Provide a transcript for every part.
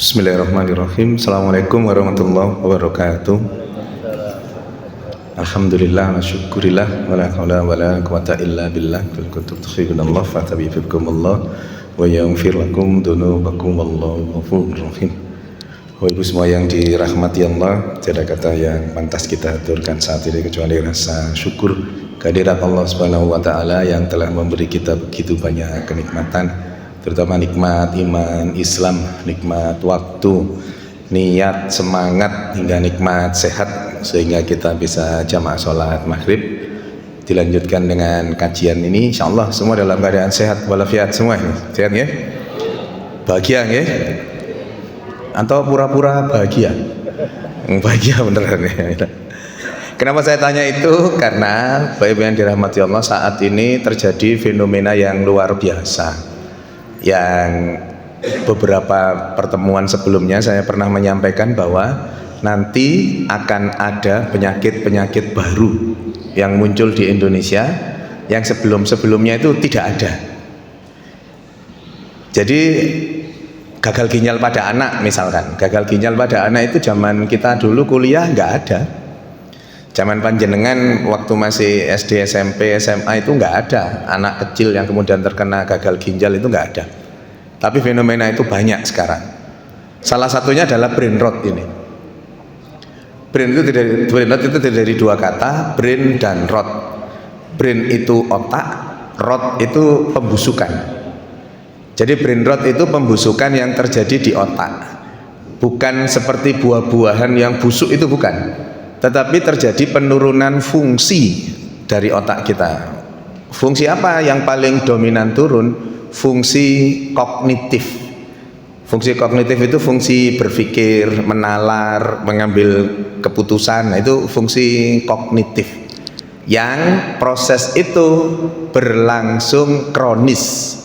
Bismillahirrahmanirrahim. Assalamualaikum warahmatullahi wabarakatuh. Alhamdulillah wa syukurillah wa la hawla wa la quwata illa billah. Qul kuntum tuhibbunallah fattabi'ukumullah wa yaghfir lakum dzunubakum wallahu ghafurur rahim. Bapak Ibu semua yang dirahmati Allah, tiada kata yang pantas kita aturkan saat ini kecuali rasa syukur kehadirat Allah Subhanahu wa taala yang telah memberi kita begitu banyak kenikmatan, terutama nikmat iman Islam, nikmat waktu, niat, semangat, hingga nikmat sehat, sehingga kita bisa jamaah sholat maghrib. Dilanjutkan dengan kajian ini, insyaallah semua dalam keadaan sehat walafiat semua. Sehat ya? Bahagia ya? Atau pura-pura bahagia? Bahagia beneran ya? Kenapa saya tanya itu? Karena Bapak Ibu yang dirahmati Allah, saat ini terjadi fenomena yang luar biasa, yang beberapa pertemuan sebelumnya saya pernah menyampaikan bahwa nanti akan ada penyakit-penyakit baru yang muncul di Indonesia yang sebelum-sebelumnya itu tidak ada. Jadi gagal ginjal pada anak misalkan, gagal ginjal pada anak itu zaman kita dulu kuliah nggak ada. Zaman panjenengan waktu masih SD, SMP, SMA itu nggak ada anak kecil yang kemudian terkena gagal ginjal, itu nggak ada. Tapi fenomena itu banyak sekarang. Salah satunya adalah brain rot ini. Brain rot itu dari dua kata, brain dan rot. Brain itu otak, rot itu pembusukan. Jadi brain rot itu pembusukan yang terjadi di otak. Bukan seperti buah-buahan yang busuk, itu bukan. Tetapi terjadi penurunan fungsi dari otak kita. Fungsi apa yang paling dominan turun? Fungsi kognitif. Fungsi kognitif itu fungsi berpikir, menalar, mengambil keputusan. Nah, itu fungsi kognitif. Yang proses itu berlangsung kronis.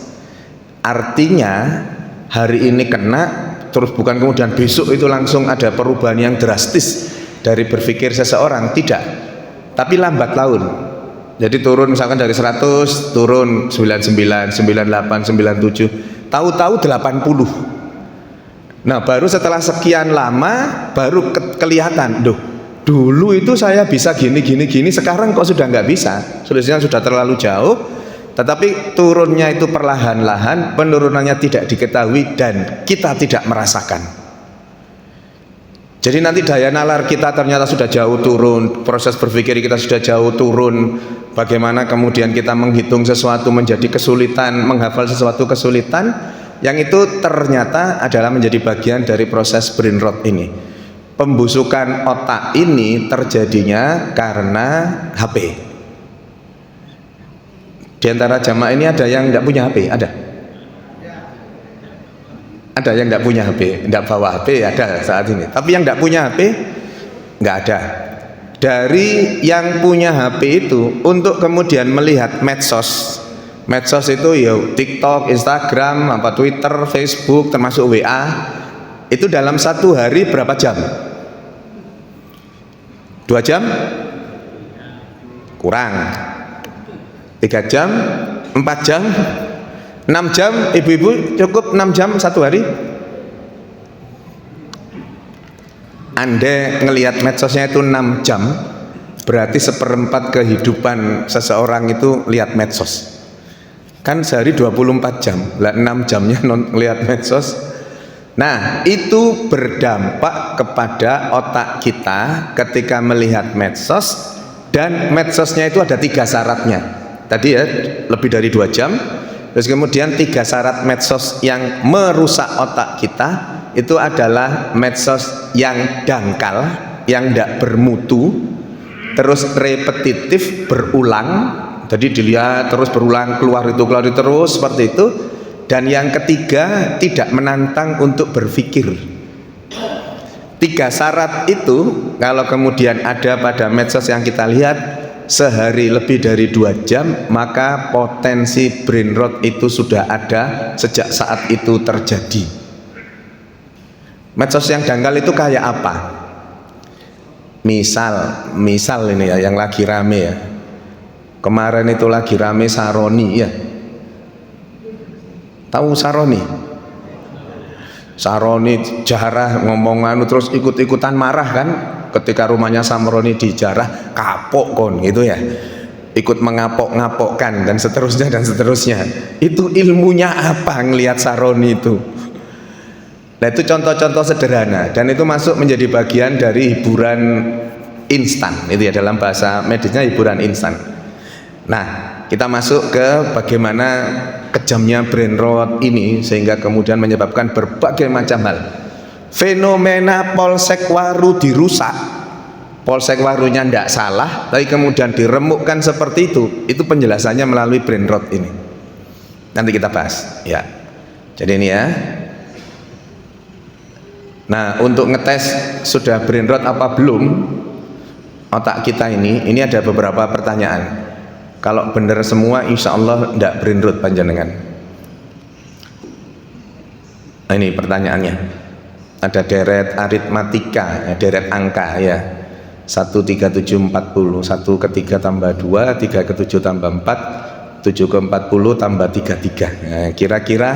Artinya hari ini kena, terus bukan kemudian besok itu langsung ada perubahan yang drastis dari berpikir seseorang, tidak, tapi lambat laun. Jadi turun misalkan dari 100 turun 99, 98, 97, tahu-tahu 80. Nah, baru setelah sekian lama baru kelihatan, dulu itu saya bisa gini, sekarang kok sudah nggak bisa, sudah terlalu jauh. Tetapi turunnya itu perlahan-lahan, penurunannya tidak diketahui dan kita tidak merasakan. Jadi nanti daya nalar kita ternyata sudah jauh turun, proses berpikir kita sudah jauh turun. Bagaimana kemudian kita menghitung sesuatu menjadi kesulitan, menghafal sesuatu kesulitan, yang itu ternyata adalah menjadi bagian dari proses brain rot ini. Pembusukan otak ini terjadinya karena HP. Di antara jamaah ini ada yang tidak punya HP? Ada yang tidak punya HP, tidak bawa HP, ada saat ini. Tapi yang tidak punya HP nggak ada. Dari yang punya HP itu untuk kemudian melihat medsos itu ya TikTok, Instagram, Twitter, Facebook, termasuk WA, itu dalam satu hari berapa jam? 2 jam? Kurang. 3 jam? 4 jam? 6 jam, ibu-ibu cukup 6 jam satu hari? Anda ngelihat medsosnya itu 6 jam, berarti 1/4 kehidupan seseorang itu lihat medsos. Kan sehari 24 jam, lah 6 jamnya ngelihat medsos. Nah, itu berdampak kepada otak kita ketika melihat medsos, dan medsosnya itu ada 3 syaratnya. Tadi ya, lebih dari 2 jam. Terus kemudian 3 syarat medsos yang merusak otak kita itu adalah medsos yang dangkal, yang tidak bermutu, terus repetitif, berulang. Jadi dilihat terus berulang, keluar itu terus seperti itu. Dan yang ketiga, tidak menantang untuk berpikir. 3 syarat itu kalau kemudian ada pada medsos yang kita lihat sehari lebih dari 2 jam, maka potensi brain rot itu sudah ada sejak saat itu terjadi. Medsos yang dangkal itu kayak apa? Misal ini ya, yang lagi rame ya. Kemarin itu lagi rame Saroni ya. Tahu Saroni? Saroni jarah ngomong anu terus ikut-ikutan marah kan ketika rumahnya Samroni dijarah, kapok kon gitu ya, ikut mengapok-ngapokkan dan seterusnya dan seterusnya. Itu ilmunya apa ngelihat Saroni itu? Nah itu contoh-contoh sederhana dan itu masuk menjadi bagian dari hiburan instan, itu ya, dalam bahasa medisnya hiburan instan. Nah kita masuk ke bagaimana kejamnya brain rot ini sehingga kemudian menyebabkan berbagai macam hal. Fenomena polsek waru dirusak, polsek warunya tidak salah tapi kemudian diremukkan seperti itu penjelasannya melalui brain rot ini. Nanti kita bahas ya. Jadi ini ya. Nah untuk ngetes sudah brain rot apa belum otak kita ini ada beberapa pertanyaan. Kalau benar semua insya Allah tidak brain rot panjenengan. Nah, ini pertanyaannya. Ada deret aritmatika, deret angka ya. 1, 3, 7, 40, 1 ke 3 tambah 2, 3 ke 7 tambah 4, 7 ke 40 tambah 33. Nah, kira-kira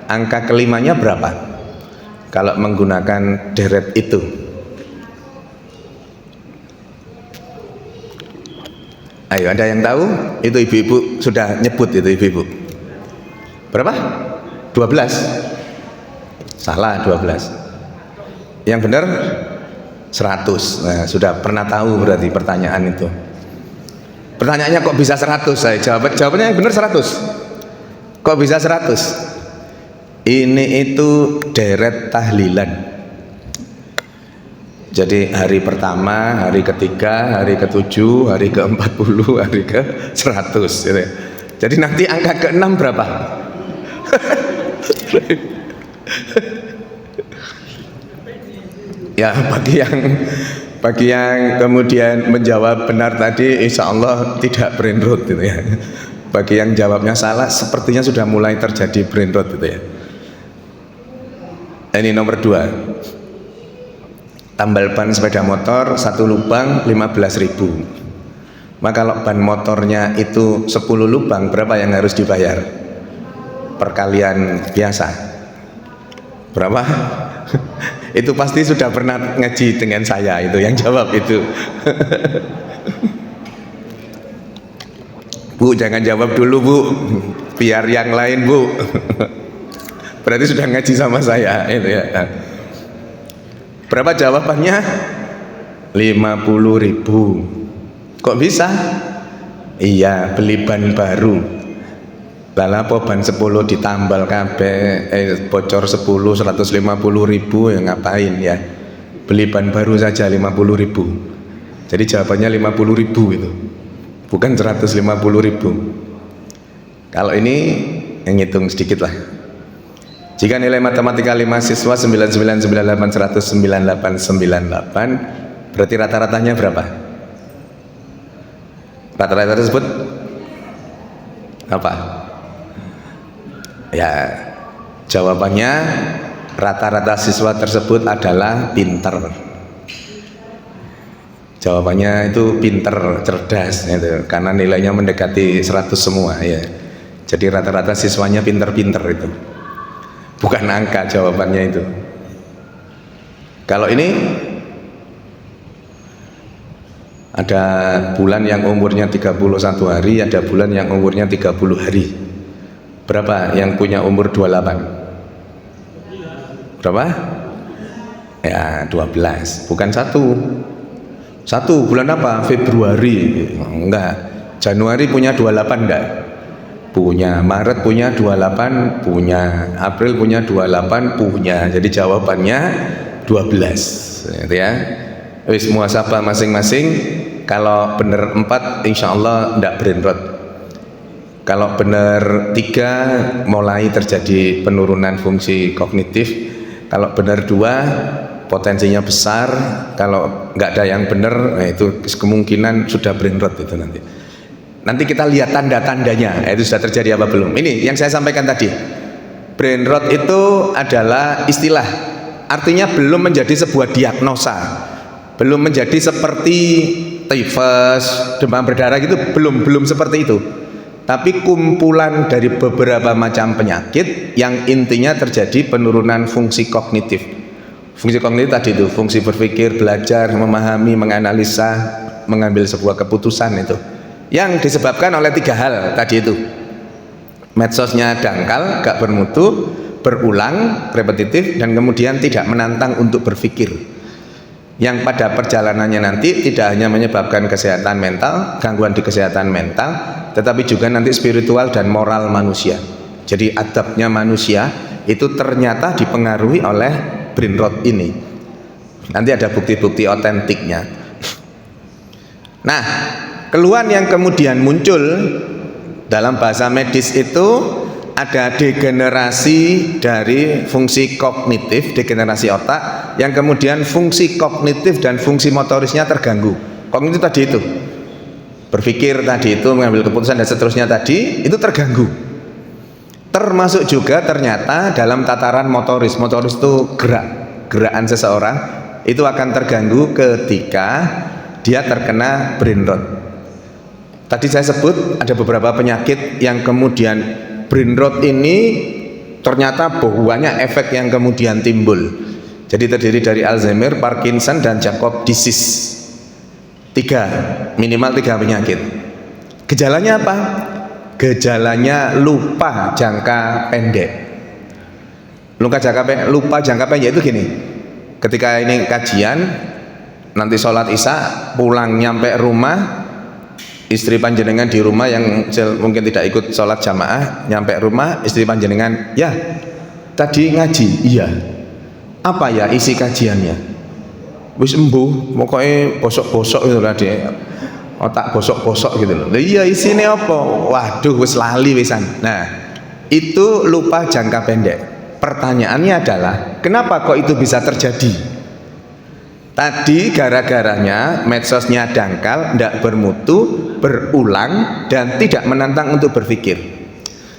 angka kelimanya berapa kalau menggunakan deret itu? Ayo, ada yang tahu? Itu ibu-ibu sudah nyebut itu ibu-ibu. Berapa? 12. Salah, 12. Yang benar 100. Nah, sudah pernah tahu berarti pertanyaan itu. Pertanyaannya kok bisa 100? Saya jawabannya yang benar 100. Kok bisa 100? Ini itu deret tahlilan. Jadi hari pertama, hari ketiga, hari ke-7, hari ke-40, hari ke-100 gitu. Jadi nanti angka ke-6 berapa? Ya bagi yang kemudian menjawab benar tadi insya Allah tidak brain rot gitu ya. Bagi yang jawabnya salah sepertinya sudah mulai terjadi brain rot gitu ya. Ini nomor 2. Tambal ban sepeda motor 1 lubang 15.000. Maka kalau ban motornya itu 10 lubang berapa yang harus dibayar? Perkalian biasa. Berapa? Itu pasti sudah pernah ngaji dengan saya itu yang jawab itu. Bu jangan jawab dulu bu, biar yang lain bu. Berarti sudah ngaji sama saya itu ya. Berapa jawabannya? 50.000. Kok bisa? Iya beli ban baru. Lala apa ban 10 ditambal kabeh bocor 10 150.000 ya ngapain ya, beli ban baru saja 50.000. Jadi jawabannya 50.000 itu bukan 150.000. Kalau ini yang ngitung sedikit lah. Jika nilai matematika 5 siswa 9998 berarti rata-ratanya berapa? Rata-rata tersebut apa? Ya, jawabannya rata-rata siswa tersebut adalah pinter. Jawabannya itu pinter, cerdas gitu. Karena nilainya mendekati 100 semua ya. Jadi rata-rata siswanya pinter-pinter itu. Bukan angka jawabannya itu. Kalau ini ada bulan yang umurnya 31 hari, ada bulan yang umurnya 30 hari. Berapa yang punya umur 28? Berapa? Ya 12. Bukan 1 bulan apa? Februari. Enggak. Januari punya 28 enggak? Punya. Maret punya 28? Punya. April punya 28? Punya. Jadi jawabannya 12 gitu ya. Wis muhasabah masing-masing. Kalau bener 4 insya Allah enggak brain rot. Kalau benar 3 mulai terjadi penurunan fungsi kognitif. Kalau benar 2 potensinya besar. Kalau nggak ada yang benar, nah itu kemungkinan sudah brain rot itu nanti. Nanti kita lihat tanda-tandanya, itu sudah terjadi apa belum. Ini yang saya sampaikan tadi. Brain rot itu adalah istilah, artinya belum menjadi sebuah diagnosa, belum menjadi seperti tifus, demam berdarah gitu, belum seperti itu. tapi kumpulan dari beberapa macam penyakit yang intinya terjadi penurunan fungsi kognitif. Fungsi kognitif tadi itu fungsi berpikir, belajar, memahami, menganalisa, mengambil sebuah keputusan, itu yang disebabkan oleh 3 hal tadi itu. Medsosnya dangkal, gak bermutu, berulang, repetitif, dan kemudian tidak menantang untuk berpikir, yang pada perjalanannya nanti tidak hanya menyebabkan kesehatan mental, gangguan di kesehatan mental, tetapi juga nanti spiritual dan moral manusia. Jadi adabnya manusia itu ternyata dipengaruhi oleh brain rot ini. Nanti ada bukti-bukti otentiknya. Nah, keluhan yang kemudian muncul dalam bahasa medis itu ada degenerasi dari fungsi kognitif, degenerasi otak, yang kemudian fungsi kognitif dan fungsi motorisnya terganggu. Kognitif tadi itu, berpikir tadi itu, mengambil keputusan dan seterusnya tadi, itu terganggu. Termasuk juga ternyata dalam tataran motoris. Motoris itu gerakan seseorang, itu akan terganggu ketika dia terkena brain rot. Tadi saya sebut ada beberapa penyakit yang kemudian brain rot ini ternyata banyak efek yang kemudian timbul. Jadi terdiri dari Alzheimer, Parkinson, dan Jacob disease. Minimal 3 penyakit. Gejalanya apa? Gejalanya lupa jangka pendek. Lupa jangka pendek itu gini. Ketika ini kajian, nanti sholat isya, pulang nyampe rumah, istri panjenengan di rumah yang mungkin tidak ikut sholat jamaah, nyampe rumah istri panjenengan, ya tadi ngaji, iya, apa ya isi kajiannya? Wis embuh, pokoknya bosok-bosok gitu lah, dia otak bosok-bosok gitu loh. Iya isinya apa? Waduh, wis lali wisan. Nah, itu lupa jangka pendek. Pertanyaannya adalah, kenapa kok itu bisa terjadi? Tadi gara-garanya medsosnya dangkal, tidak bermutu, berulang, dan tidak menantang untuk berpikir.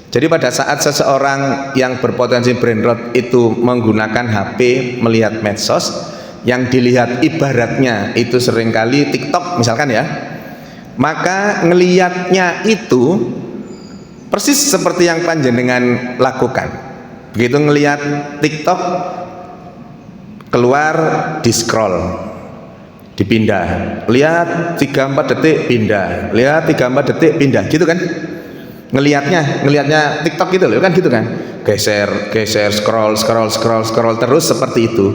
Jadi pada saat seseorang yang berpotensi brain rot itu menggunakan HP, melihat medsos, yang dilihat ibaratnya itu seringkali TikTok misalkan ya, maka ngelihatnya itu persis seperti yang panjenengan lakukan. Begitu ngelihat TikTok, keluar, di scroll, dipindah, lihat 3-4 detik pindah, lihat 3-4 detik pindah, gitu kan? Ngelihatnya TikTok gitu loh kan, gitu kan? Geser, scroll terus seperti itu.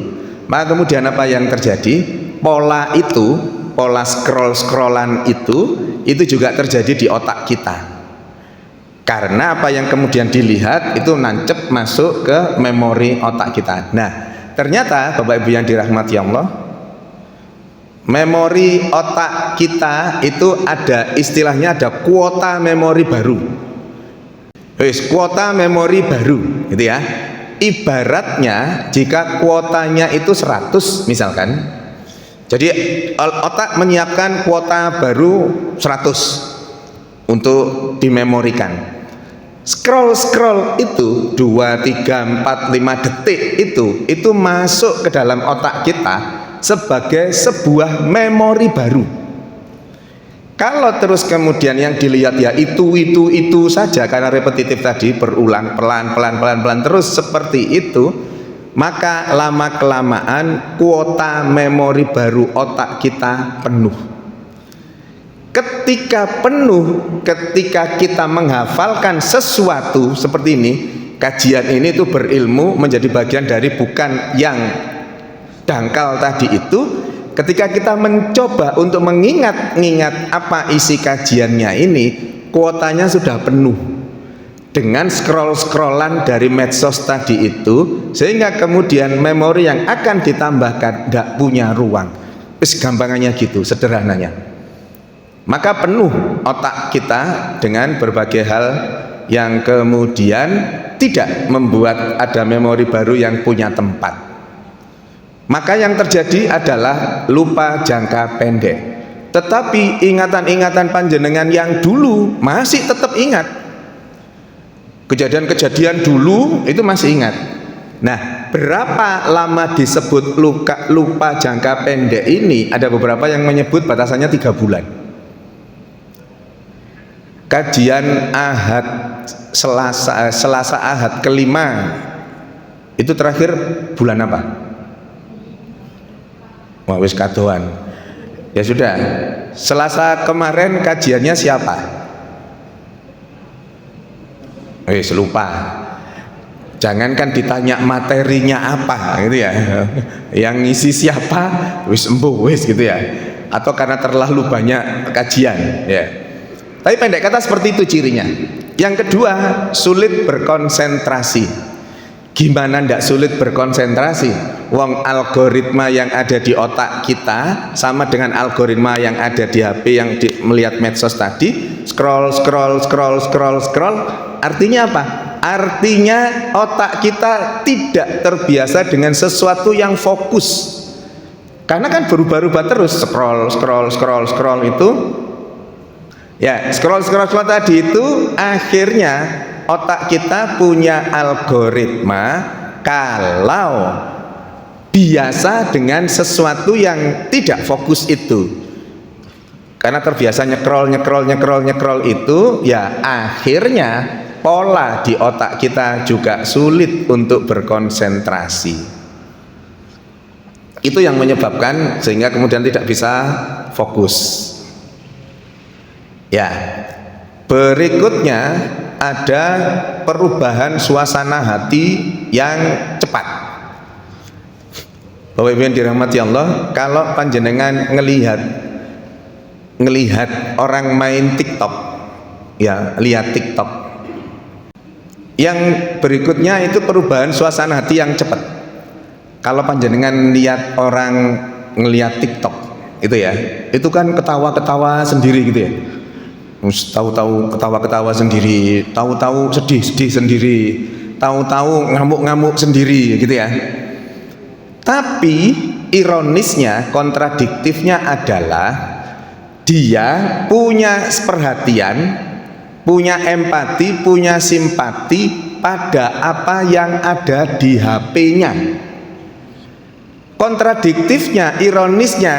Maka kemudian apa yang terjadi? Pola scrollan itu juga terjadi di otak kita. Karena apa yang kemudian dilihat itu nancep masuk ke memori otak kita. Nah, ternyata Bapak Ibu yang dirahmati Allah, memori otak kita itu ada istilahnya, ada kuota memori baru. Kuota memori baru gitu ya. Ibaratnya jika kuotanya itu 100 misalkan, jadi otak menyiapkan kuota baru 100 untuk dimemorikan. Scroll itu 2, 3, 4, 5 detik itu masuk ke dalam otak kita sebagai sebuah memori baru. Kalau terus kemudian yang dilihat ya itu saja, karena repetitif tadi, berulang pelan terus seperti itu, maka lama kelamaan kuota memori baru otak kita penuh. Ketika penuh, ketika kita menghafalkan sesuatu seperti ini, kajian ini tuh berilmu menjadi bagian dari bukan yang dangkal tadi itu. Ketika kita mencoba untuk mengingat apa isi kajiannya ini, kuotanya sudah penuh dengan scrollan dari medsos tadi itu, sehingga kemudian memori yang akan ditambahkan tidak punya ruang. Gampangannya gitu, sederhananya. Maka penuh otak kita dengan berbagai hal yang kemudian tidak membuat ada memori baru yang punya tempat. Maka yang terjadi adalah lupa jangka pendek. Tetapi ingatan-ingatan panjenengan yang dulu masih tetap ingat. Kejadian-kejadian dulu itu masih ingat. Nah, berapa lama disebut lupa jangka pendek ini? Ada beberapa yang menyebut batasannya 3 bulan. kajian Ahad Selasa Ahad kelima itu terakhir bulan apa? Wah, wis kadoan. Ya sudah, Selasa kemarin kajiannya siapa? Wis lupa. Jangankan ditanya materinya apa gitu ya. Yang ngisi siapa? Wis embuh wis gitu ya. Atau karena terlalu banyak kajian ya. Tapi pendek kata seperti itu cirinya. Yang kedua, sulit berkonsentrasi. Gimana ndak sulit berkonsentrasi? Wong algoritma yang ada di otak kita sama dengan algoritma yang ada di HP yang melihat medsos tadi, scroll. Artinya apa? Artinya otak kita tidak terbiasa dengan sesuatu yang fokus. Karena kan berubah-ubah terus, scroll itu. Ya, scroll tadi itu akhirnya otak kita punya algoritma kalau biasa dengan sesuatu yang tidak fokus itu. Karena terbiasa nyekrol itu, ya akhirnya pola di otak kita juga sulit untuk berkonsentrasi. Itu yang menyebabkan sehingga kemudian tidak bisa fokus. Ya, berikutnya ada perubahan suasana hati yang cepat. Bapak Ibu yang dirahmati Allah, kalau panjenengan ngelihat orang main TikTok, ya lihat TikTok. Yang berikutnya itu perubahan suasana hati yang cepat. Kalau panjenengan lihat orang ngelihat TikTok, itu ya, itu kan ketawa-ketawa sendiri gitu ya. Tahu-tahu ketawa-ketawa sendiri, tahu-tahu sedih-sedih sendiri, tahu-tahu ngamuk-ngamuk sendiri gitu ya. Tapi ironisnya, kontradiktifnya adalah dia punya perhatian, punya empati, punya simpati pada apa yang ada di HP-nya. Kontradiktifnya, ironisnya,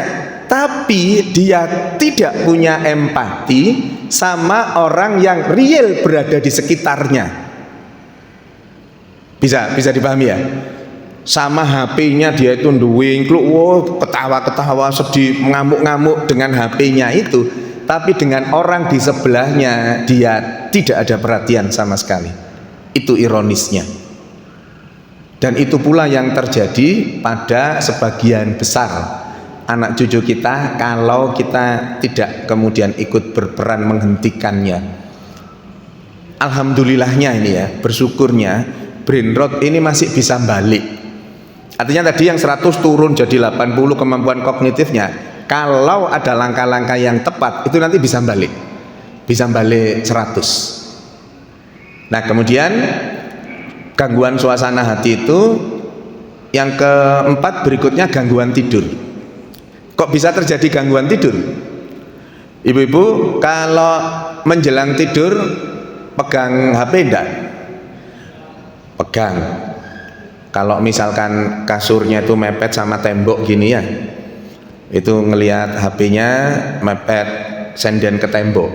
tapi dia tidak punya empati sama orang yang real berada di sekitarnya. Bisa dipahami ya? Sama HP-nya dia itu nduwing, ketawa-ketawa sedih, ngamuk-ngamuk dengan HP-nya itu, tapi dengan orang di sebelahnya dia tidak ada perhatian sama sekali. Itu ironisnya. Dan itu pula yang terjadi pada sebagian besar anak cucu kita kalau kita tidak kemudian ikut berperan menghentikannya. Alhamdulillahnya ini ya, bersyukurnya brain rot ini masih bisa balik. Artinya tadi yang 100 turun jadi 80 kemampuan kognitifnya, kalau ada langkah-langkah yang tepat itu nanti bisa balik 100. Nah kemudian gangguan suasana hati itu yang keempat, berikutnya gangguan tidur. Kok bisa terjadi gangguan tidur? Ibu-ibu kalau menjelang tidur pegang HP enggak? Pegang. Kalau misalkan kasurnya itu mepet sama tembok gini ya, itu ngelihat HP-nya mepet senden ke tembok.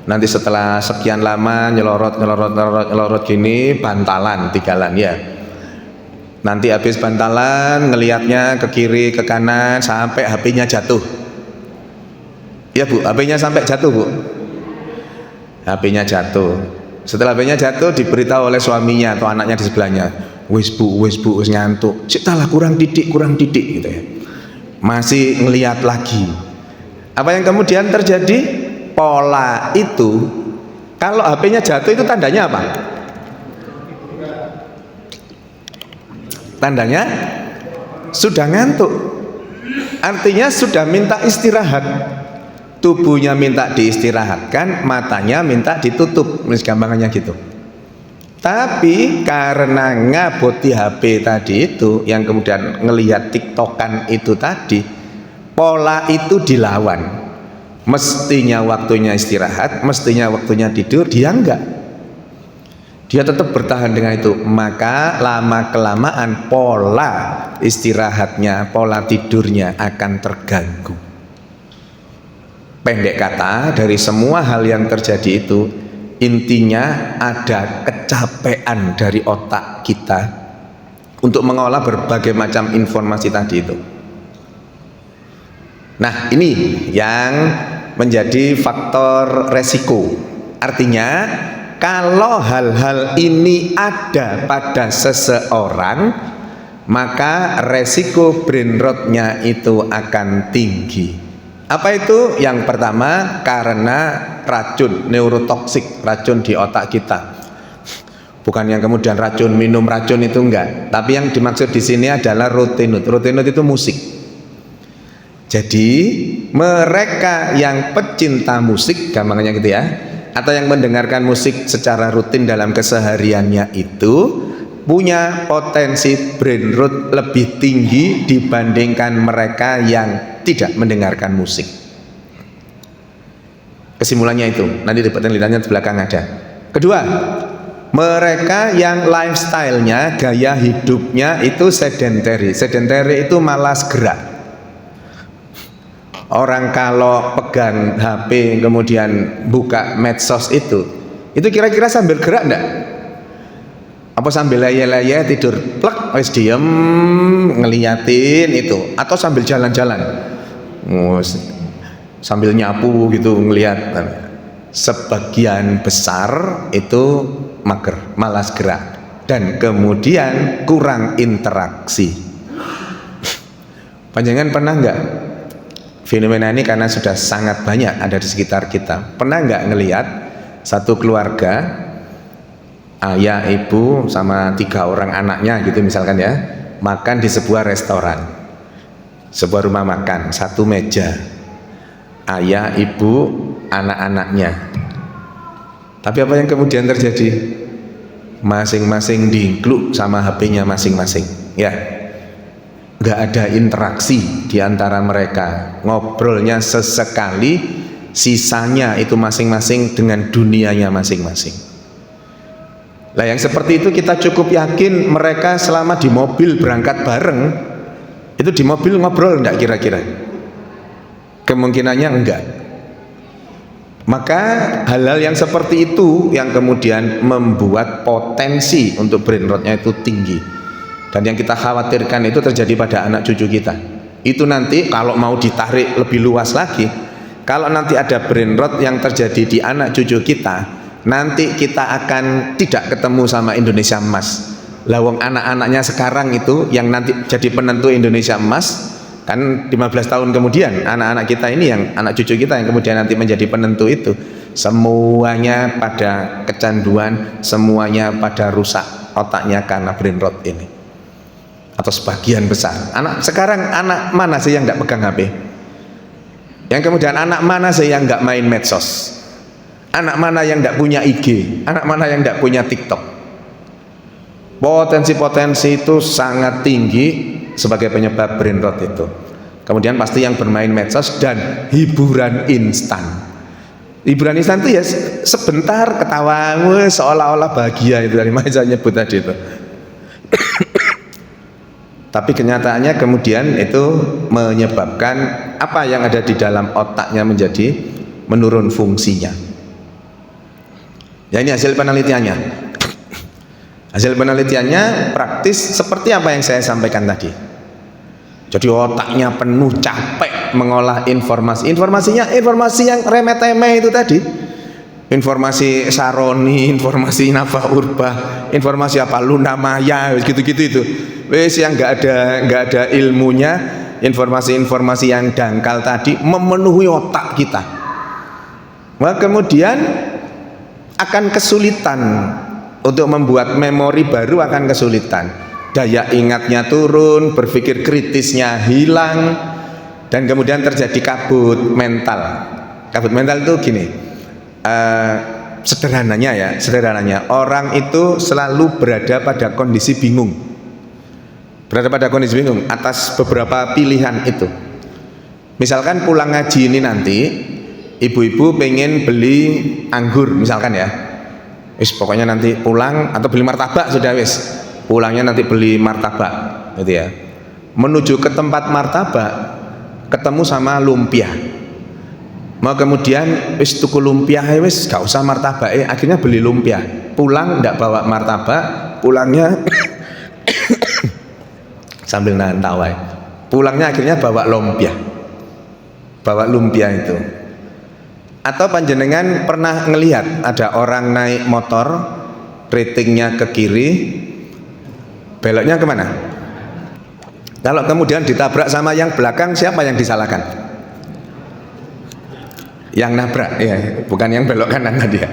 Nanti setelah sekian lama nyelorot gini, bantalan tigalan ya. Nanti habis bantalan ngelihatnya ke kiri ke kanan sampai HP-nya jatuh. Ya Bu, HP-nya sampai jatuh Bu. HP-nya jatuh. Setelah HP-nya jatuh diberitahu oleh suaminya atau anaknya di sebelahnya, wis bu, wis ngantuk. Citalah kurang didik gitu ya. Masih ngelihat lagi. Apa yang kemudian terjadi? Pola itu kalau HP-nya jatuh itu tandanya apa? Tandanya sudah ngantuk. Artinya sudah minta istirahat. Tubuhnya minta diistirahatkan, matanya minta ditutup, gampangannya gitu. Tapi karena ngaboti HP tadi itu, yang kemudian ngelihat TikTokan itu tadi, pola itu dilawan. Mestinya waktunya istirahat, mestinya waktunya tidur, dia enggak. Dia tetap bertahan dengan itu. Maka lama-kelamaan pola istirahatnya, pola tidurnya akan terganggu. pendek kata, dari semua hal yang terjadi itu intinya ada kecapean dari otak kita untuk mengolah berbagai macam informasi tadi itu. Nah, ini yang menjadi faktor resiko. Artinya kalau hal-hal ini ada pada seseorang, maka resiko brain rot-nya itu akan tinggi. Apa itu? Yang pertama, karena racun neurotoksik, racun di otak kita. Bukan yang kemudian racun, minum racun itu enggak. Tapi yang dimaksud di sini adalah rutinut. Rutinut itu musik. Jadi mereka yang pecinta musik, gampangnya gitu ya, atau yang mendengarkan musik secara rutin dalam kesehariannya itu punya potensi brain rot lebih tinggi dibandingkan mereka yang tidak mendengarkan musik. Kesimpulannya itu, nanti di penelitiannya di belakang ada. Kedua, mereka yang lifestyle-nya, gaya hidupnya itu sedentary. Sedentary itu malas gerak. Orang kalau pegang HP kemudian buka medsos itu kira-kira sambil gerak enggak? Apa sambil leye-leye tidur plek wis diem ngeliatin itu, atau sambil jalan-jalan sambil nyapu gitu ngeliat? Sebagian besar itu mager, malas gerak, dan kemudian kurang interaksi. Panjangan pernah enggak fenomena ini, karena sudah sangat banyak ada di sekitar kita, pernah enggak ngelihat satu keluarga, ayah, ibu, sama 3 orang anaknya gitu misalkan ya, makan di sebuah restoran, sebuah rumah makan, satu meja, ayah, ibu, anak-anaknya. Tapi apa yang kemudian terjadi? Masing-masing diinkluk sama HP-nya masing-masing, ya, nggak ada interaksi di antara mereka, ngobrolnya sesekali, sisanya itu masing-masing dengan dunianya masing-masing. Lah yang seperti itu kita cukup yakin mereka selama di mobil berangkat bareng, itu di mobil ngobrol enggak kira-kira? Kemungkinannya enggak. Maka hal-hal yang seperti itu yang kemudian membuat potensi untuk brain rot-nya itu tinggi. Dan yang kita khawatirkan itu terjadi pada anak cucu kita. Itu nanti kalau mau ditarik lebih luas lagi, kalau nanti ada brain rot yang terjadi di anak cucu kita, nanti kita akan tidak ketemu sama Indonesia emas. Lawang anak-anaknya sekarang itu yang nanti jadi penentu Indonesia emas, kan 15 tahun kemudian anak-anak kita ini, yang anak cucu kita yang kemudian nanti menjadi penentu itu, semuanya pada kecanduan, semuanya pada rusak otaknya karena brain rot ini. Atau sebagian besar anak sekarang, anak mana sih yang tidak pegang HP? Yang kemudian anak mana sih yang nggak main medsos? Anak mana yang tidak punya IG? Anak mana yang tidak punya TikTok? Potensi-potensi itu sangat tinggi sebagai penyebab brain rot itu. Kemudian pasti yang bermain medsos dan hiburan instan. Hiburan instan itu ya sebentar ketawa, seolah-olah bahagia, itu dari mana saya nyebut tadi itu. Tapi kenyataannya kemudian itu menyebabkan apa yang ada di dalam otaknya menjadi menurun fungsinya. Ya, ini hasil penelitiannya. Hasil penelitiannya praktis seperti apa yang saya sampaikan tadi. Jadi otaknya penuh, capek mengolah informasi. Informasi yang remeh-temeh itu tadi. Informasi Saroni, informasi Nafa Urba, informasi apa Luna Maya, gitu-gitu itu. Wes yang nggak ada ilmunya, informasi-informasi yang dangkal tadi memenuhi otak kita. Maka kemudian akan kesulitan untuk membuat memori baru, akan kesulitan. Daya ingatnya turun, berpikir kritisnya hilang, dan kemudian terjadi kabut mental. Kabut mental itu gini. Sederhananya orang itu selalu berada pada kondisi bingung, atas beberapa pilihan itu. Misalkan pulang ngaji ini nanti ibu-ibu pengen beli anggur misalkan ya, pokoknya nanti pulang, atau beli martabak, sudah pulangnya nanti beli martabak gitu ya. Menuju ke tempat martabak ketemu sama lumpia, mau kemudian wis tuku lumpia wis gak usah martabak, akhirnya beli lumpia, pulang ndak bawa martabak, pulangnya sambil nahan tawa, pulangnya akhirnya bawa lumpia itu. Atau panjenengan pernah ngelihat ada orang naik motor ratingnya ke kiri, beloknya kemana? Kalau kemudian ditabrak sama yang belakang, siapa yang disalahkan? Yang nabrak, ya, bukan yang belok kanan tadi ya.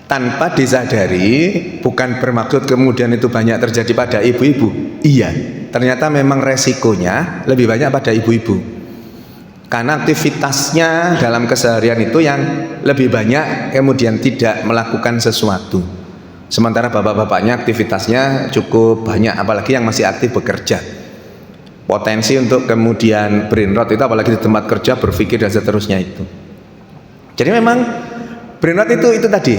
Tanpa disadari, bukan bermaksud kemudian itu banyak terjadi pada ibu-ibu. Iya, ternyata memang resikonya lebih banyak pada ibu-ibu, karena aktivitasnya dalam keseharian itu yang lebih banyak kemudian tidak melakukan sesuatu, sementara bapak-bapaknya aktivitasnya cukup banyak, apalagi yang masih aktif bekerja. Potensi untuk kemudian brain rot itu apalagi di tempat kerja, berpikir dan seterusnya itu. Jadi memang brain rot itu tadi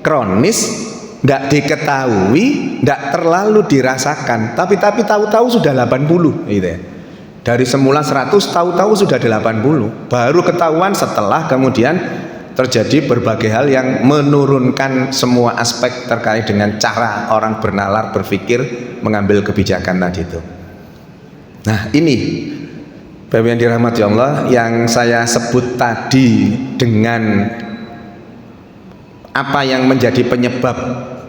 kronis, tidak diketahui, tidak terlalu dirasakan, tapi tahu-tahu sudah 80 gitu ya. Dari semula 100 tahu-tahu sudah 80, baru ketahuan setelah kemudian terjadi berbagai hal yang menurunkan semua aspek terkait dengan cara orang bernalar, berpikir, mengambil kebijakan tadi itu. Nah, ini Bapak yang dirahmati Allah, yang saya sebut tadi dengan apa yang menjadi penyebab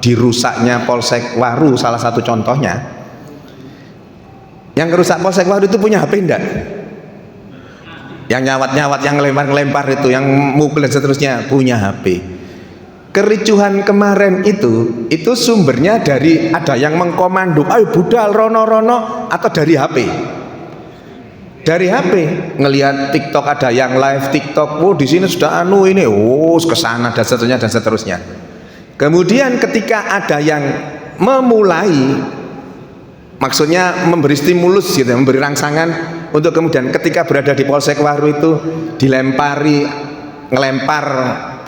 dirusaknya Polsek Waru, salah satu contohnya. Yang kerusak Polsek Waru itu punya HP enggak? Yang nyawat-nyawat, yang ngelempar-ngelempar itu, yang mukul dan seterusnya, punya HP. Kericuhan kemarin itu sumbernya dari ada yang mengkomando, ayo budal rono-rono, atau dari HP. Dari HP, ngelihat TikTok ada yang live TikTok, oh di sini sudah ini, oh kesana dan seterusnya. Kemudian ketika ada yang memulai, maksudnya memberi stimulus gitu, memberi rangsangan untuk kemudian ketika berada di Polsek Waru itu dilempari, ngelempar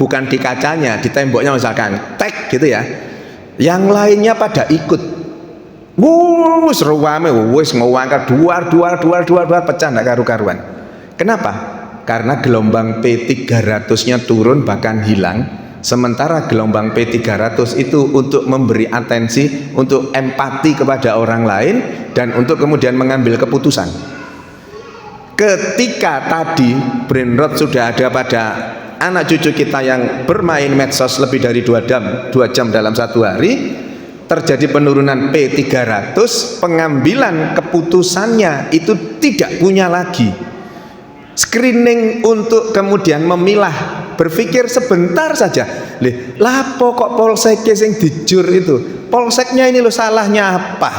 bukan di kacanya, di temboknya misalkan, tek gitu ya. Yang lainnya pada ikut. Wuh, seru rame, wis ngewangkat duar pecah enggak karu-karuan. Kenapa? Karena gelombang P300-nya turun bahkan hilang, sementara gelombang P300 itu untuk memberi atensi, untuk empati kepada orang lain dan untuk kemudian mengambil keputusan. Ketika tadi brain rot sudah ada pada anak cucu kita yang bermain medsos lebih dari 2 jam dalam satu hari, terjadi penurunan P300, pengambilan keputusannya itu tidak punya lagi screening untuk kemudian memilah, berpikir sebentar saja, lapo kok polsek sing dijur itu, polseknya ini loh salahnya apa?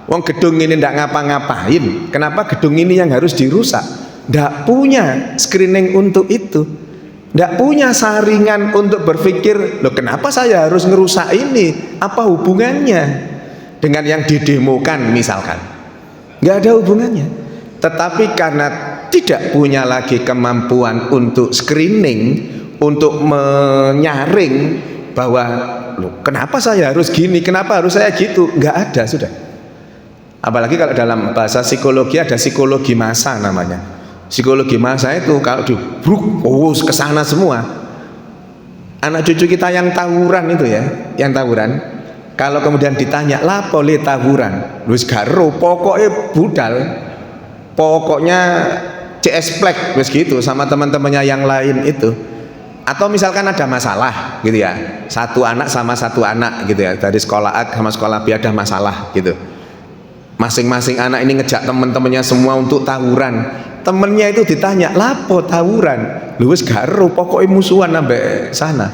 Wong gedung ini ndak ngapa-ngapain, kenapa gedung ini yang harus dirusak? Ndak punya screening untuk itu. Tidak punya saringan untuk berpikir, loh kenapa saya harus ngerusak ini? Apa hubungannya dengan yang didemokan misalkan? Nggak ada hubungannya. Tetapi karena tidak punya lagi kemampuan untuk screening, untuk menyaring bahwa, loh kenapa saya harus gini, kenapa harus saya gitu? Nggak ada sudah. Apalagi kalau dalam bahasa psikologi ada psikologi massa namanya. Psikologi masa itu kalau dibruk, oh kesana semua. Anak cucu kita yang tawuran itu ya, yang tawuran, kalau kemudian ditanya, lapo le tawuran, wis garo, pokoknya budal, pokoknya CS plek, wis gitu sama teman-temannya yang lain itu. Atau misalkan ada masalah gitu ya, satu anak sama satu anak gitu ya, dari sekolah A sama sekolah B ada masalah gitu. Masing-masing anak ini ngejak teman-temannya semua untuk tawuran. Temennya itu ditanya, lapo tawuran, lu wis garo pokoknya musuhan sampai sana.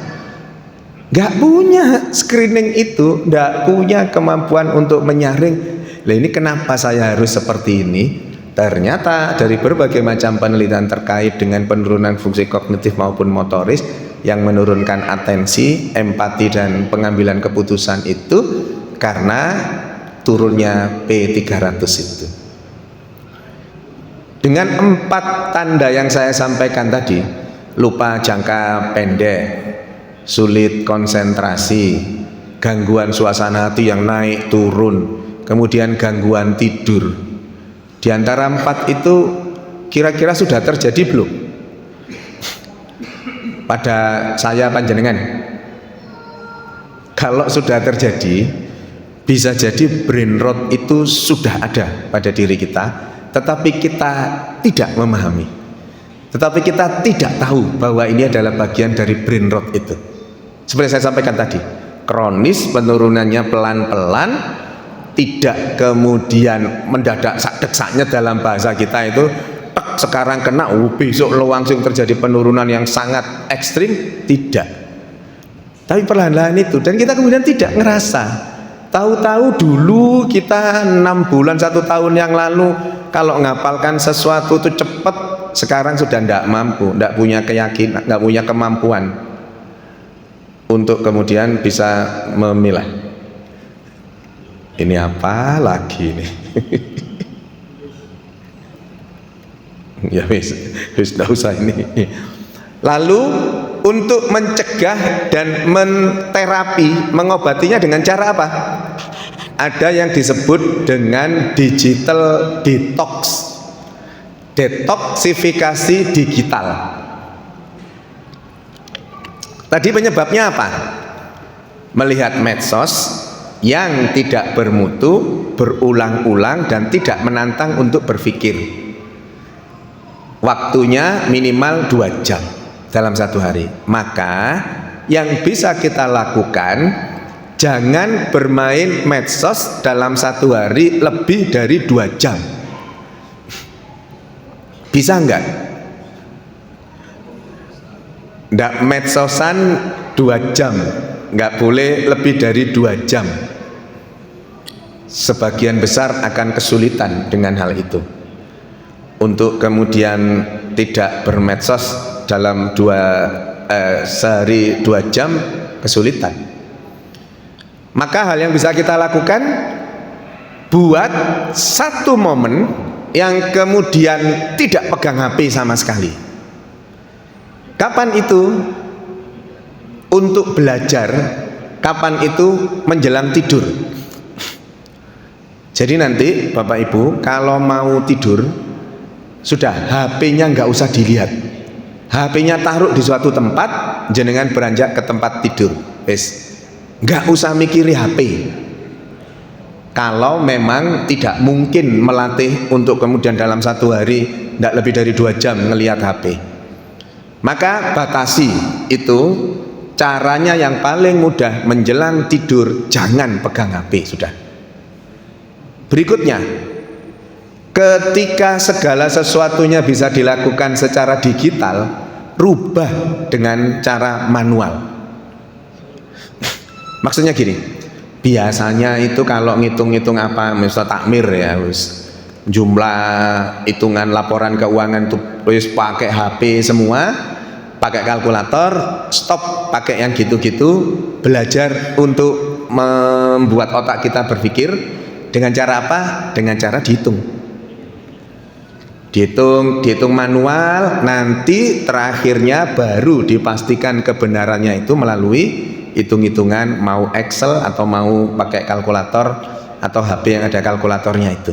Gak punya screening itu, gak punya kemampuan untuk menyaring. Lah ini kenapa saya harus seperti ini? Ternyata dari berbagai macam penelitian terkait dengan penurunan fungsi kognitif maupun motoris yang menurunkan atensi, empati dan pengambilan keputusan itu karena turunnya P300 itu. Dengan 4 tanda yang saya sampaikan tadi, lupa jangka pendek, sulit konsentrasi, gangguan suasana hati yang naik turun, kemudian gangguan tidur. Di antara 4 itu kira-kira sudah terjadi belum? pada saya panjenengan. Kalau sudah terjadi, bisa jadi brain rot itu sudah ada pada diri kita, tetapi kita tidak memahami, tetapi kita tidak tahu bahwa ini adalah bagian dari brain rot itu. Seperti saya sampaikan tadi, kronis, penurunannya pelan-pelan, tidak kemudian mendadak sak-deksaknya dalam bahasa kita itu sekarang kena, besok langsung terjadi penurunan yang sangat ekstrim, tidak. Tapi perlahan-lahan itu, dan kita kemudian tidak ngerasa. Tahu-tahu dulu kita 6 bulan 1 tahun yang lalu kalau ngapalkan sesuatu itu cepat, sekarang sudah tidak mampu, tidak punya keyakinan, tidak punya kemampuan untuk kemudian bisa memilah. Ini apa lagi nih? Ya wis tidak usah ini. Lalu untuk mencegah dan menterapi, mengobatinya dengan cara apa? Ada yang disebut dengan digital detox, detoksifikasi digital. Tadi penyebabnya apa? Melihat medsos yang tidak bermutu, berulang-ulang dan tidak menantang untuk berpikir. Waktunya minimal 2 jam dalam 1 hari. Maka yang bisa kita lakukan, jangan bermain medsos dalam 1 hari lebih dari 2 jam. Bisa enggak? Enggak medsosan 2 jam, enggak boleh lebih dari 2 jam. Sebagian besar akan kesulitan dengan hal itu. Untuk kemudian tidak bermedsos dalam sehari 2 jam, kesulitan. Maka hal yang bisa kita lakukan, buat 1 momen yang kemudian tidak pegang HP sama sekali. Kapan itu? Untuk belajar. Kapan itu? Menjelang tidur. Jadi nanti Bapak Ibu kalau mau tidur, sudah HP-nya nggak usah dilihat, HP-nya taruh di suatu tempat, jenengan beranjak ke tempat tidur, wes, nggak usah mikiri HP. Kalau memang tidak mungkin melatih untuk kemudian dalam 1 hari tidak lebih dari 2 jam ngelihat HP, maka batasi itu. Caranya yang paling mudah, menjelang tidur jangan pegang HP sudah. Berikutnya, ketika segala sesuatunya bisa dilakukan secara digital, rubah dengan cara manual. Maksudnya gini, biasanya itu kalau ngitung-ngitung apa, misalnya takmir ya, jumlah hitungan laporan keuangan itu pakai HP semua, pakai kalkulator, stop pakai yang gitu-gitu, belajar untuk membuat otak kita berpikir dengan cara apa? Dengan cara dihitung. Dihitung manual, nanti terakhirnya baru dipastikan kebenarannya itu melalui hitung-hitungan, mau Excel atau mau pakai kalkulator atau HP yang ada kalkulatornya itu.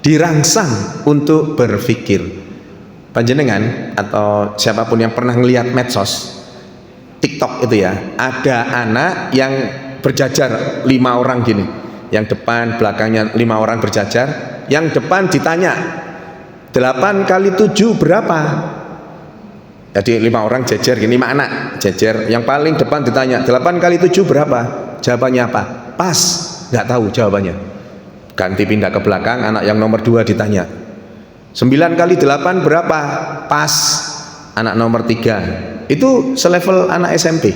Dirangsang untuk berpikir. Panjenengan atau siapapun yang pernah ngelihat medsos, TikTok itu ya, ada anak yang berjajar 5 orang gini, yang depan belakangnya 5 orang berjajar, yang depan ditanya 8 kali 7 berapa? Jadi 5 orang jejer gini, 5 anak jejer, yang paling depan ditanya 8 kali 7 berapa? Jawabannya apa? Pas, nggak tahu jawabannya. Ganti pindah ke belakang, anak yang nomor 2 ditanya 9 kali 8 berapa? Pas, anak nomor 3 itu selevel anak SMP.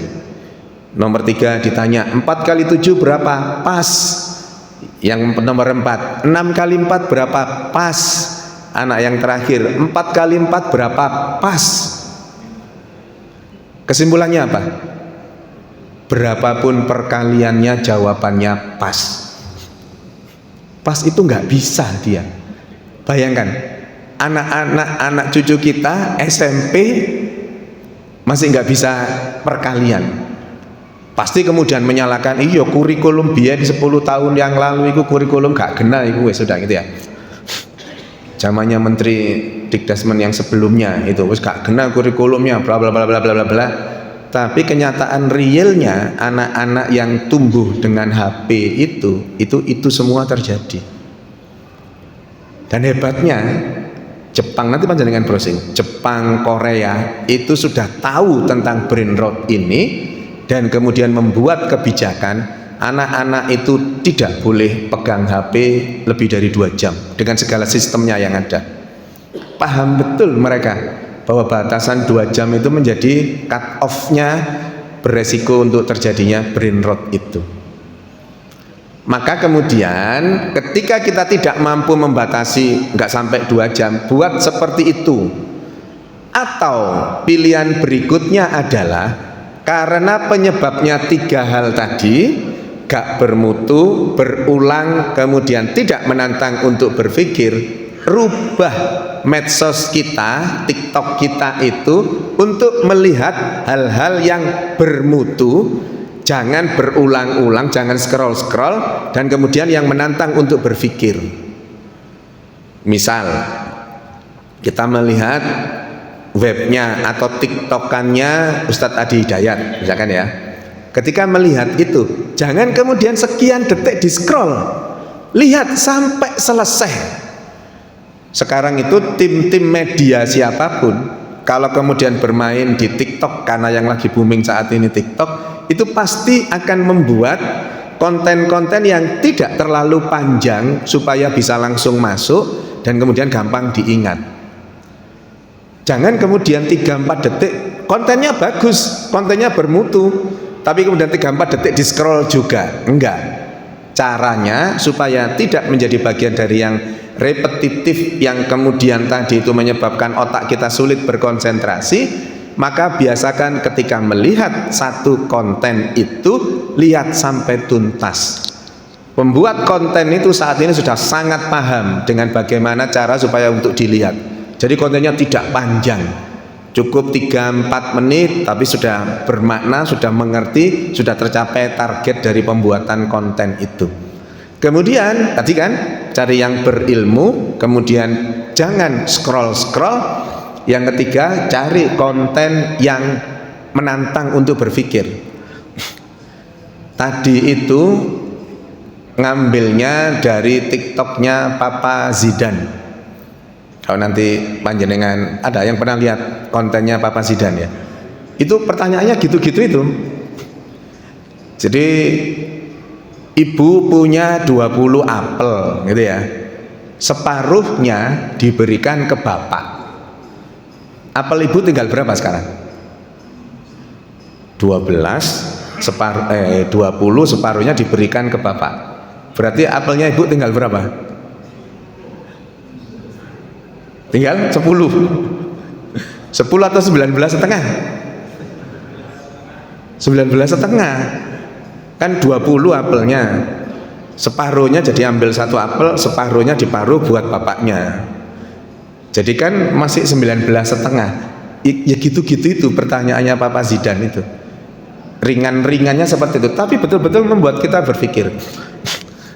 Nomor 3 ditanya 4 kali 7 berapa? Pas. Yang nomor 4, 6 kali 4 berapa? Pas. Anak yang terakhir, 4 kali 4 berapa? Pas. Kesimpulannya apa? Berapapun perkaliannya jawabannya pas. Pas itu nggak bisa dia. Bayangkan, anak cucu kita SMP masih nggak bisa perkalian, pasti kemudian menyalahkan, iya kurikulum biyen 10 tahun yang lalu itu kurikulum gak kena itu, sudah gitu ya. Zamannya Menteri Dikdasmen yang sebelumnya itu wis gak kena kurikulumnya bla bla bla bla bla bla bla. Tapi kenyataan realnya anak-anak yang tumbuh dengan HP itu semua terjadi. Dan hebatnya Jepang, nanti panjenengan browsing, Jepang, Korea itu sudah tahu tentang brain rot ini dan kemudian membuat kebijakan anak-anak itu tidak boleh pegang HP lebih dari 2 jam dengan segala sistemnya yang ada. Paham betul mereka bahwa batasan 2 jam itu menjadi cut off-nya beresiko untuk terjadinya brain rot itu. Maka kemudian ketika kita tidak mampu membatasi nggak sampai 2 jam, buat seperti itu. Atau pilihan berikutnya adalah karena penyebabnya 3 hal tadi, gak bermutu, berulang, kemudian tidak menantang untuk berpikir, rubah medsos kita, TikTok kita itu untuk melihat hal-hal yang bermutu, jangan berulang-ulang, jangan scroll-scroll, dan kemudian yang menantang untuk berpikir. Misal kita melihat webnya atau TikTokannya Ustadz Adi Hidayat misalkan ya, ketika melihat itu jangan kemudian sekian detik di scroll, lihat sampai selesai. Sekarang itu tim-tim media siapapun kalau kemudian bermain di TikTok, karena yang lagi booming saat ini TikTok, itu pasti akan membuat konten-konten yang tidak terlalu panjang supaya bisa langsung masuk dan kemudian gampang diingat. Jangan kemudian 3-4 detik kontennya bagus, kontennya bermutu, tapi kemudian 3-4 detik di scroll juga. Enggak. Caranya supaya tidak menjadi bagian dari yang repetitif yang kemudian tadi itu menyebabkan otak kita sulit berkonsentrasi, maka biasakan ketika melihat satu konten itu lihat sampai tuntas. Pembuat konten itu saat ini sudah sangat paham dengan bagaimana cara supaya untuk dilihat. Jadi kontennya tidak panjang, cukup 3-4 menit tapi sudah bermakna, sudah mengerti, sudah tercapai target dari pembuatan konten itu. Kemudian tadi kan cari yang berilmu, kemudian jangan scroll-scroll. Yang ketiga, cari konten yang menantang untuk berpikir. Tadi itu ngambilnya dari TikToknya Papa Zidane. Kalau nanti panjenengan ada yang pernah lihat kontennya Papa Zidane ya, itu pertanyaannya gitu-gitu itu. Jadi ibu punya 20 apel gitu ya, separuhnya diberikan ke bapak. Apel ibu tinggal berapa sekarang? 12, 20 separuhnya diberikan ke bapak. Berarti apelnya ibu tinggal berapa? Tinggal 10 atau 19,5? 19,5. Kan 20 apelnya, separuhnya jadi ambil 1 apel, separuhnya diparuh buat bapaknya. Jadi kan masih 19,5. Ya gitu-gitu itu pertanyaannya Papa Zidane itu. Ringan-ringannya seperti itu, tapi betul-betul membuat kita berpikir.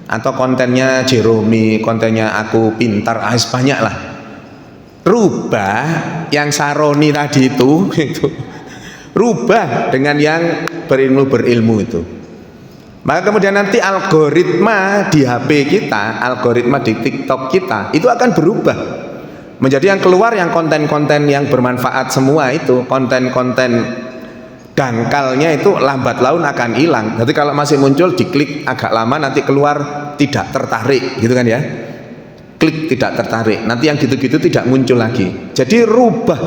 Atau kontennya Jerome, kontennya Aku Pintar, banyak lah. Rubah yang Saroni tadi itu rubah dengan yang berilmu itu. Maka kemudian nanti algoritma di HP kita, algoritma di TikTok kita itu akan berubah menjadi yang keluar yang konten-konten yang bermanfaat semua itu. Konten-konten dangkalnya itu lambat laun akan hilang. Jadi kalau masih muncul diklik agak lama, nanti keluar tidak tertarik gitu kan ya, klik tidak tertarik, nanti yang gitu-gitu tidak muncul lagi. Jadi rubah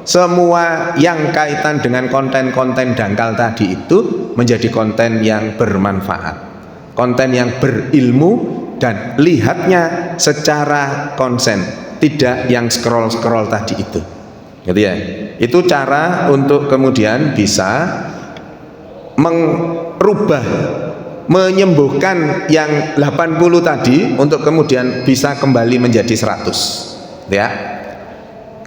semua yang kaitan dengan konten-konten dangkal tadi itu menjadi konten yang bermanfaat, konten yang berilmu, dan lihatnya secara konsen, tidak yang scroll-scroll tadi itu. Gitu ya. Itu cara untuk kemudian bisa merubah, menyembuhkan yang 80 tadi untuk kemudian bisa kembali menjadi 100. Ya.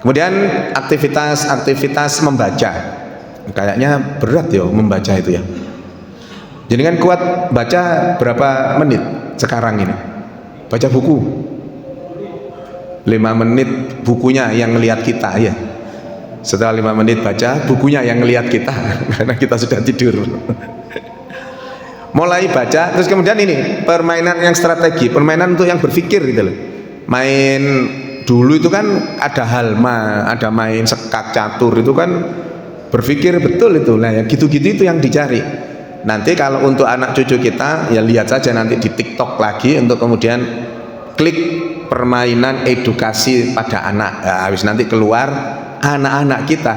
Kemudian aktivitas membaca, kayaknya berat ya membaca itu ya. Jadi kan kuat baca berapa menit sekarang ini? Baca buku menit bukunya yang ngelihat kita ya. Setelah 5 menit baca, bukunya yang ngelihat kita karena kita sudah tidur. Mulai baca, terus kemudian ini permainan yang strategi, permainan untuk yang berpikir gitu loh. Main dulu itu kan ada halma, ada main sekak catur, itu kan berpikir betul itu. Nah yang gitu-gitu itu yang dicari. Nanti kalau untuk anak cucu kita ya lihat saja nanti di TikTok lagi untuk kemudian klik permainan edukasi pada anak. Nah, habis nanti keluar anak-anak kita.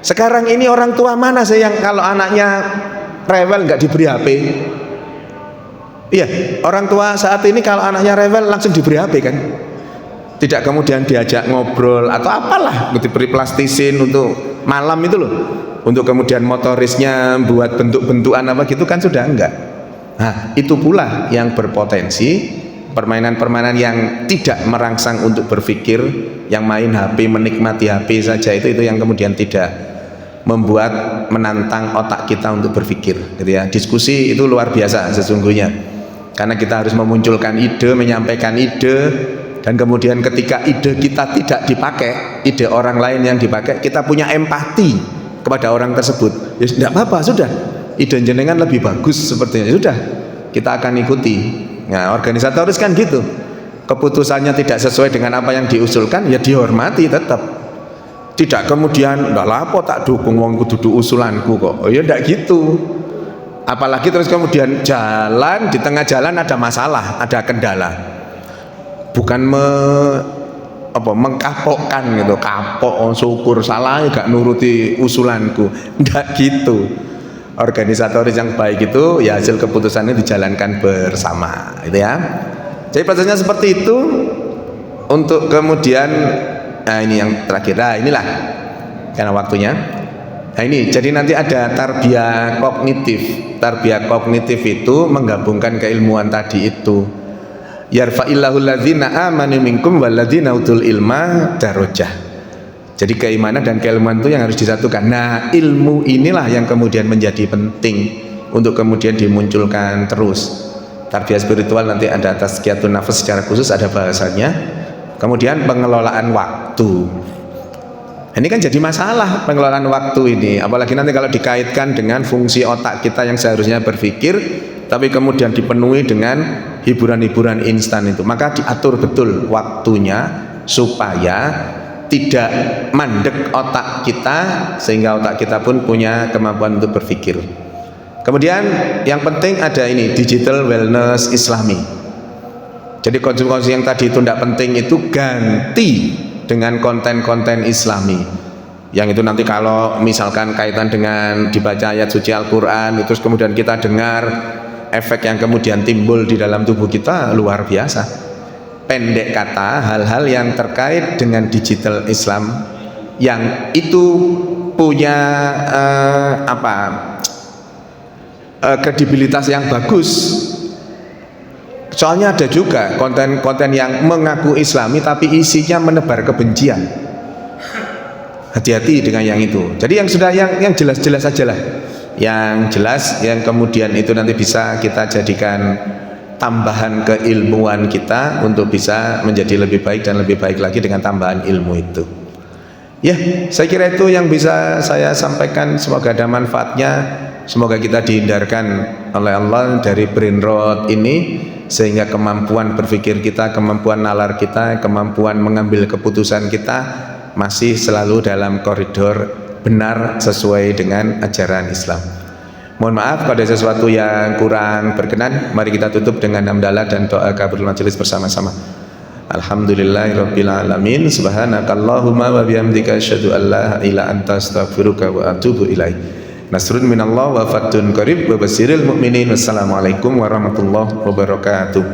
Sekarang ini orang tua mana sih yang kalau anaknya rewel nggak diberi HP? Iya, orang tua saat ini kalau anaknya rewel langsung diberi HP kan? Tidak kemudian diajak ngobrol atau apalah, diberi plastisin untuk malam itu loh, untuk kemudian motorisnya buat bentuk-bentukan apa gitu kan sudah enggak. Nah itu pula yang berpotensi permainan-permainan yang tidak merangsang untuk berpikir, yang main HP, menikmati HP saja, itu yang kemudian tidak membuat menantang otak kita untuk berpikir gitu ya. Diskusi itu luar biasa sesungguhnya, karena kita harus memunculkan ide, menyampaikan ide, dan kemudian ketika ide kita tidak dipakai, ide orang lain yang dipakai, kita punya empati kepada orang tersebut. Ya tidak apa-apa, sudah ide jenengan lebih bagus sepertinya, sudah kita akan ikuti. Nah organisatoris kan gitu, keputusannya tidak sesuai dengan apa yang diusulkan ya dihormati tetap. Tidak kemudian ndak lapo tak dukung wong kudu usulanku kok. Oh ya ndak gitu. Apalagi terus kemudian jalan, di tengah jalan ada masalah, ada kendala. Bukan mengkapokkan gitu, kapok, oh, syukur salah gak nuruti usulanku. Ndak gitu. Organisatoris yang baik itu ya hasil keputusannya dijalankan bersama, gitu ya. Jadi prosesnya seperti itu untuk kemudian. Nah ini yang terakhir, nah inilah karena waktunya. Nah ini jadi nanti ada tarbiyah kognitif. Tarbiyah kognitif itu menggabungkan keilmuan tadi itu. Yarfa'illahu alladzina amanu minkum walladzina utul ilma darajah. Jadi keimanan dan keilmuan itu yang harus disatukan. Nah ilmu inilah yang kemudian menjadi penting untuk kemudian dimunculkan terus. Tarbiyah spiritual nanti ada tazkiyatun nafas secara khusus, ada bahasanya. Kemudian pengelolaan waktu. Ini kan jadi masalah pengelolaan waktu ini, apalagi nanti kalau dikaitkan dengan fungsi otak kita yang seharusnya berpikir, tapi kemudian dipenuhi dengan hiburan-hiburan instan itu. Maka diatur betul waktunya supaya tidak mandek otak kita, sehingga otak kita pun punya kemampuan untuk berpikir. Kemudian yang penting ada ini, digital wellness islami. Jadi konsumsi yang tadi itu tidak penting itu ganti dengan konten-konten islami. Yang itu nanti kalau misalkan kaitan dengan dibaca ayat suci Al-Quran, terus kemudian kita dengar efek yang kemudian timbul di dalam tubuh kita luar biasa. Pendek kata, hal-hal yang terkait dengan digital Islam yang itu punya kredibilitas yang bagus. Soalnya ada juga konten-konten yang mengaku islami tapi isinya menebar kebencian. Hati-hati dengan yang itu. Jadi yang sudah yang jelas-jelas saja lah. Yang jelas yang kemudian itu nanti bisa kita jadikan tambahan keilmuan kita untuk bisa menjadi lebih baik dan lebih baik lagi dengan tambahan ilmu itu. Ya, saya kira itu yang bisa saya sampaikan. Semoga ada manfaatnya. Semoga kita dihindarkan oleh Allah dari brain rot ini, sehingga kemampuan berpikir kita, kemampuan nalar kita, kemampuan mengambil keputusan kita masih selalu dalam koridor benar sesuai dengan ajaran Islam. Mohon maaf kalau ada sesuatu yang kurang berkenan. Mari kita tutup dengan hamdalah dan doa kafaratul majelis bersama-sama. Alhamdulillahirabbil alamin. Subhanakallahumma wa bihamdika asyhadu an la ilaha illa anta astaghfiruka wa atubu ilaik. Nasrun minallah wa fathun qarib wa basiril mu'minin. Wassalamualaikum warahmatullahi wabarakatuh.